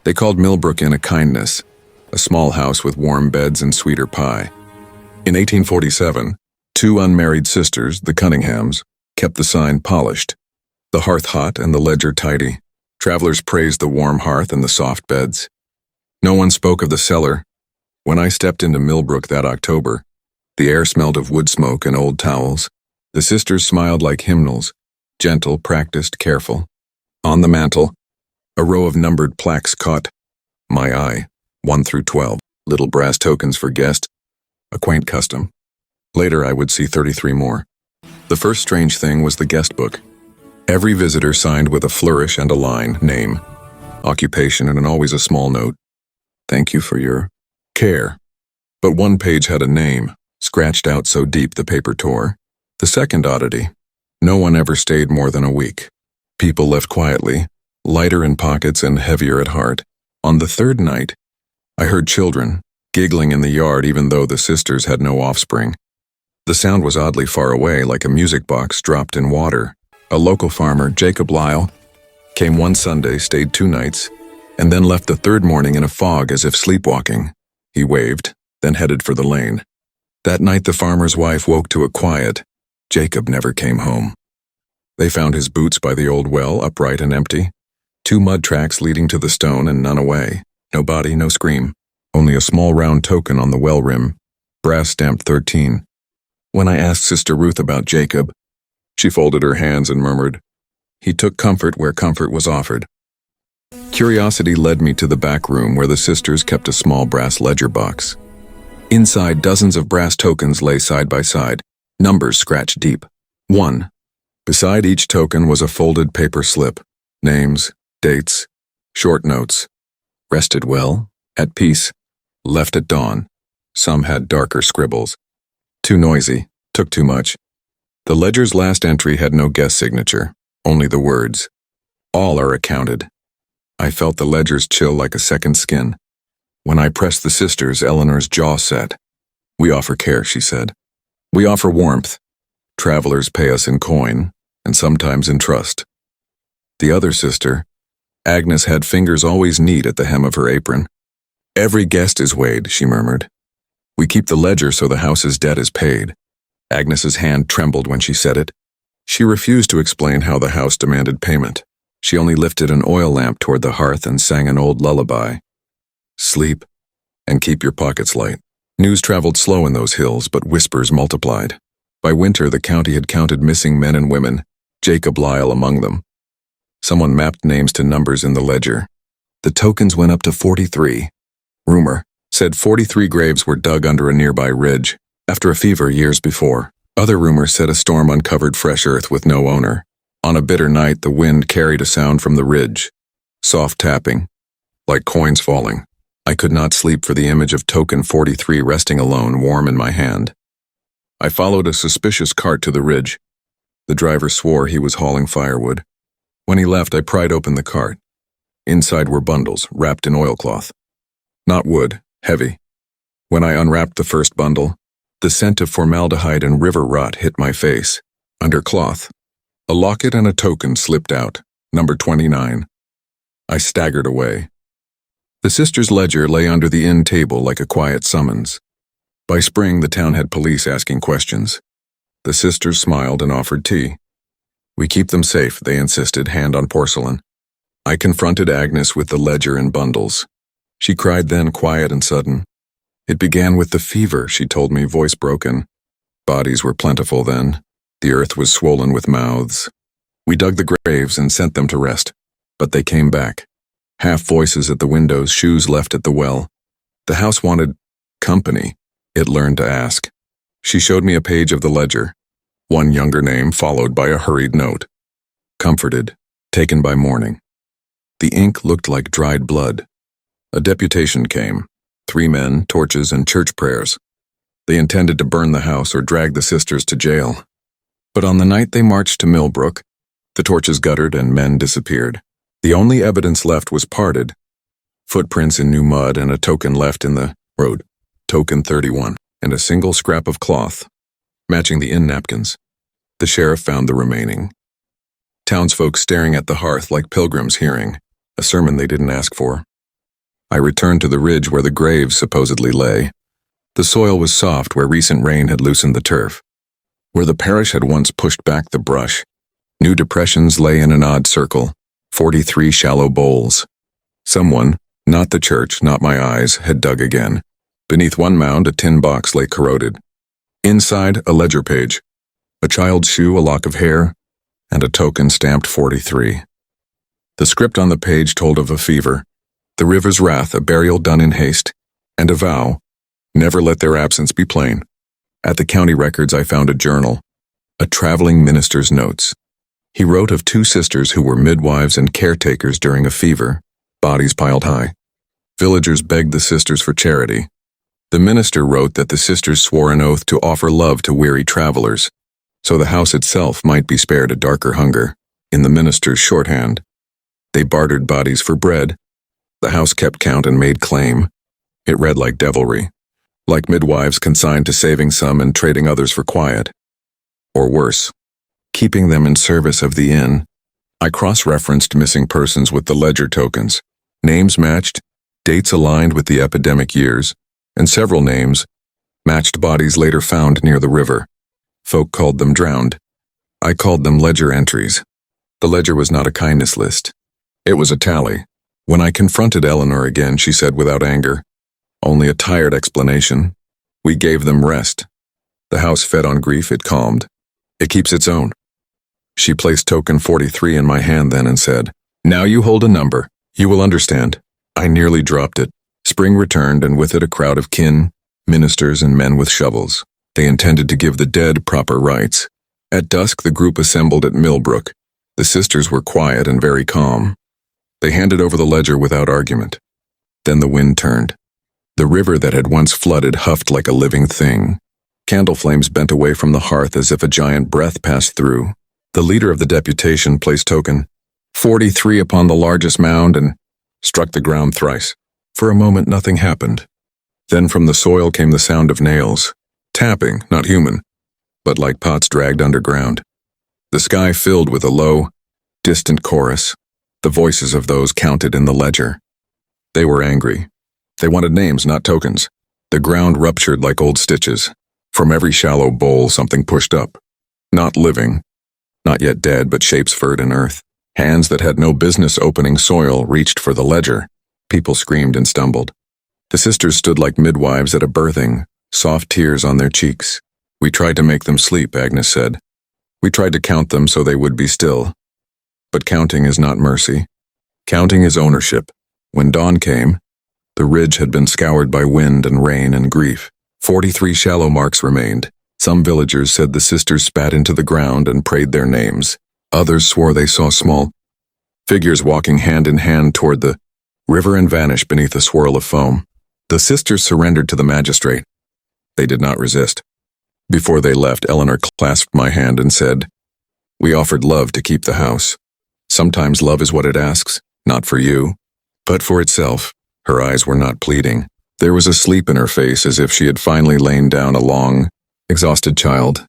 They called Millbrook Inn a kindness, a small house with warm beds and sweeter pie. In 1847, two unmarried sisters, the Cunninghams, kept the sign polished, the hearth hot and the ledger tidy. Travelers praised the warm hearth and the soft beds. No one spoke of the cellar. When I stepped into Millbrook that October, the air smelled of wood smoke and old towels. The sisters smiled like hymnals, gentle, practiced, careful. On the mantel, a row of numbered plaques caught my eye, 1 through 12, little brass tokens for guests, a quaint custom. Later I would see 33 more. The first strange thing was the guest book. Every visitor signed with a flourish and a line, name, occupation, and always a small note. Thank you for your care. But one page had a name, scratched out so deep the paper tore. The second oddity, no one ever stayed more than a week. People left quietly, lighter in pockets and heavier at heart. On the third night, I heard children giggling in the yard even though the sisters had no offspring. The sound was oddly far away, like a music box dropped in water. A local farmer, Jacob Lyle, came one Sunday, stayed 2 nights, and then left the third morning in a fog as if sleepwalking. He waved, then headed for the lane. That night the farmer's wife woke to a quiet. Jacob never came home. They found his boots by the old well, upright and empty. 2 mud tracks leading to the stone and none away. No body, no scream. Only a small round token on the well rim, brass stamped 13. When I asked Sister Ruth about Jacob, she folded her hands and murmured, "He took comfort where comfort was offered." Curiosity led me to the back room where the sisters kept a small brass ledger box. Inside, dozens of brass tokens lay side by side, numbers scratched deep. 1. Beside each token was a folded paper slip, names, dates, short notes. Rested well, at peace, left at dawn. Some had darker scribbles. Too noisy, took too much. The ledger's last entry had no guest signature, only the words. All are accounted. I felt the ledger's chill like a second skin. When I pressed the sisters, Eleanor's jaw set. "We offer care," she said. "We offer warmth. Travelers pay us in coin, and sometimes in trust." The other sister, Agnes, had fingers always neat at the hem of her apron. "Every guest is weighed," she murmured. "We keep the ledger so the house's debt is paid." Agnes's hand trembled when she said it. She refused to explain how the house demanded payment. She only lifted an oil lamp toward the hearth and sang an old lullaby. "Sleep, and keep your pockets light." News traveled slow in those hills, but whispers multiplied. By winter, the county had counted missing men and women, Jacob Lyle among them. Someone mapped names to numbers in the ledger. The tokens went up to 43. Rumor said 43 graves were dug under a nearby ridge, after a fever years before. Other rumors said a storm uncovered fresh earth with no owner. On a bitter night, the wind carried a sound from the ridge. Soft tapping, like coins falling. I could not sleep for the image of token 43 resting alone, warm in my hand. I followed a suspicious cart to the ridge. The driver swore he was hauling firewood. When he left, I pried open the cart. Inside were bundles, wrapped in oilcloth. Not wood, heavy. When I unwrapped the first bundle, the scent of formaldehyde and river rot hit my face. Under cloth, a locket and a token slipped out, number 29. I staggered away. The sisters' ledger lay under the inn table like a quiet summons. By spring, the town had police asking questions. The sisters smiled and offered tea. "We keep them safe," they insisted, hand on porcelain. I confronted Agnes with the ledger and bundles. She cried then, quiet and sudden. "It began with the fever," she told me, voice broken. Bodies were plentiful then. The earth was swollen with mouths. We dug the graves and sent them to rest, but they came back. Half voices at the windows, shoes left at the well. The house wanted company, it learned to ask. She showed me a page of the ledger. One younger name followed by a hurried note. Comforted, taken by morning. The ink looked like dried blood. A deputation came. 3 men, torches, and church prayers. They intended to burn the house or drag the sisters to jail. But on the night they marched to Millbrook, the torches guttered and men disappeared. The only evidence left was parted, footprints in new mud and a token left in the road, token 31, and a single scrap of cloth, matching the inn napkins. The sheriff found the remaining. Townsfolk staring at the hearth like pilgrims hearing a sermon they didn't ask for. I returned to the ridge where the graves supposedly lay. The soil was soft where recent rain had loosened the turf. Where the parish had once pushed back the brush, new depressions lay in an odd circle, 43 shallow bowls. Someone, not the church, not my eyes, had dug again. Beneath one mound, a tin box lay corroded. Inside, a ledger page, a child's shoe, a lock of hair, and a token stamped 43. The script on the page told of a fever, the river's wrath, a burial done in haste, and a vow, never let their absence be plain. At the county records I found a journal, a traveling minister's notes. He wrote of 2 sisters who were midwives and caretakers during a fever, bodies piled high. Villagers begged the sisters for charity. The minister wrote that the sisters swore an oath to offer love to weary travelers, so the house itself might be spared a darker hunger. In the minister's shorthand, they bartered bodies for bread. The house kept count and made claim. It read like devilry, like midwives consigned to saving some and trading others for quiet. Or worse, keeping them in service of the inn. I cross-referenced missing persons with the ledger tokens. Names matched, dates aligned with the epidemic years, and several names matched bodies later found near the river. Folk called them drowned. I called them ledger entries. The ledger was not a kindness list. It was a tally. When I confronted Eleanor again, she said without anger, only a tired explanation. We gave them rest. The house fed on grief, it calmed. It keeps its own. She placed token 43 in my hand then and said, now you hold a number. You will understand. I nearly dropped it. Spring returned, and with it a crowd of kin, ministers, and men with shovels. They intended to give the dead proper rites. At dusk, the group assembled at Millbrook. The sisters were quiet and very calm. They handed over the ledger without argument. Then the wind turned. The river that had once flooded huffed like a living thing. Candle flames bent away from the hearth as if a giant breath passed through. The leader of the deputation placed token 43 upon the largest mound and struck the ground thrice. For a moment nothing happened. Then from the soil came the sound of nails, tapping, not human, but like pots dragged underground. The sky filled with a low, distant chorus, the voices of those counted in the ledger. They were angry. They wanted names, not tokens. The ground ruptured like old stitches. From every shallow bowl something pushed up. Not living, not yet dead, but shapes furred in earth. Hands that had no business opening soil reached for the ledger. People screamed and stumbled. The sisters stood like midwives at a birthing, soft tears on their cheeks. We tried to make them sleep, Agnes said. We tried to count them so they would be still. But counting is not mercy. Counting is ownership. When dawn came, the ridge had been scoured by wind and rain and grief. 43 shallow marks remained. Some villagers said the sisters spat into the ground and prayed their names. Others swore they saw small figures walking hand in hand toward the river and vanished beneath a swirl of foam. The sisters surrendered to the magistrate. They did not resist. Before they left, Eleanor clasped my hand and said, we offered love to keep the house. Sometimes love is what it asks, not for you, but for itself. Her eyes were not pleading. There was a sleep in her face as if she had finally lain down a long, exhausted child.